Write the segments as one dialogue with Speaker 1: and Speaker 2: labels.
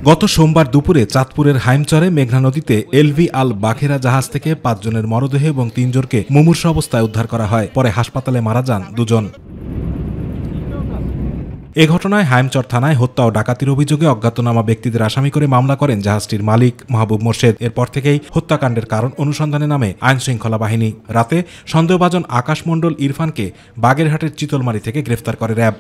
Speaker 1: গত সোমবার দুপুরে চাঁদপুরের হাইমচরে মেঘনা নদীতে এলভি আল বাখেরা জাহাজ থেকে ৫ জনের মরদেহ এবং ৩ জনকে মুমূর্ষু অবস্থায় উদ্ধার করা হয়। পরে হাসপাতালে মারা যান ২ জন। এ ঘটনায় হাইমচর থানায় হত্যা ও ডাকাতির অভিযোগে অজ্ঞাতনামা ব্যক্তিদের আসামি করে মামলা করেন জাহাজটির মালিক মাহবুব মোর্শেদ। এরপর থেকেই হত্যাকাণ্ডের কারণ অনুসন্ধানে নামে আইনশৃঙ্খলা বাহিনী। রাতে সন্দেহভাজন আকাশ মণ্ডল ইরফানকে বাগেরহাটের চিতলমারি থেকে গ্রেফতার করে র্যাব।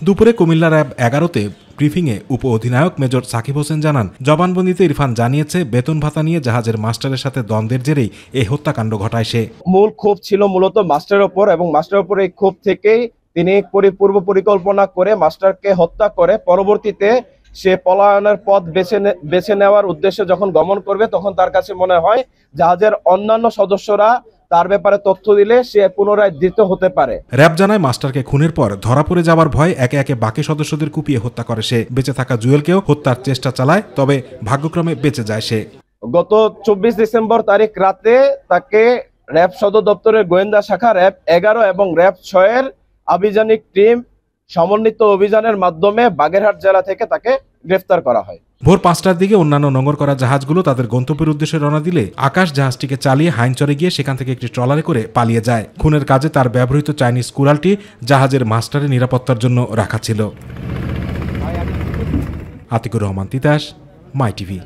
Speaker 1: দুপুরে কুমিল্লা র্যাব ১১-তে ব্রিফিংয়ে উপ অধিনায়ক মেজর সাকিব হোসেন জানান, জবানবন্দিতে ইরফান জানিয়েছে বেতন ভাতা নিয়ে জাহাজের মাস্টারের সাথে দ্বন্দ্বের জেরেই এই হত্যাকাণ্ড ঘটায় সে।
Speaker 2: মূল ক্ষোভ ছিল মূলত মাস্টারের ওপর, এবং মাস্টারের উপর এই ক্ষোভ থেকেই তিনি পূর্ব পরিকল্পনা করে মাস্টারকে হত্যা করে পরবর্তীতে সে পলায়নের পথ বেছে নেওয়ার উদ্দেশ্যে যখন গমন করবে, তখন তার কাছে মনে হয় জাহাজের অন্যান্য সদস্যরা তার ব্যাপারে তথ্য দিলে সে পুনরায় ধৃত হতে পারে।
Speaker 1: র্যাব জানায়, মাস্টারকে খুনের পর ধরা পড়ে যাওয়ার ভয় একে একে বাকি সদস্যদের কুপিয়ে হত্যা করে সে। বেঁচে থাকা জুয়েলকেও হত্যার চেষ্টা চালায়, তবে ভাগ্যক্রমে বেঁচে যায় সে।
Speaker 2: গত ২৪ ডিসেম্বর তারিখ রাতে তাকে র্যাব সদর দপ্তরের গোয়েন্দা শাখা র্যাব ১১ এবং র্যাব ৬-এর আভিযানিক টিম সমন্বিত অভিযানের মাধ্যমে বাগেরহাট জেলা থেকে তাকে গ্রেফতার করা হয়।
Speaker 1: ভোর ৫টার দিকে অন্যান্য নোঙর করা জাহাজগুলো তাদের গন্তব্যের উদ্দেশ্যে রওনা দিলে আকাশ জাহাজটিকে চালিয়ে হাইমচরে গিয়ে সেখান থেকে একটি ট্রলারে করে পালিয়ে যায়। খুনের কাজে তার ব্যবহৃত চাইনিজ কুড়ালটি জাহাজের মাস্টারের নিরাপত্তার জন্য রাখা ছিল। আতিকুর রহমান তিতাস, মাই টিভি।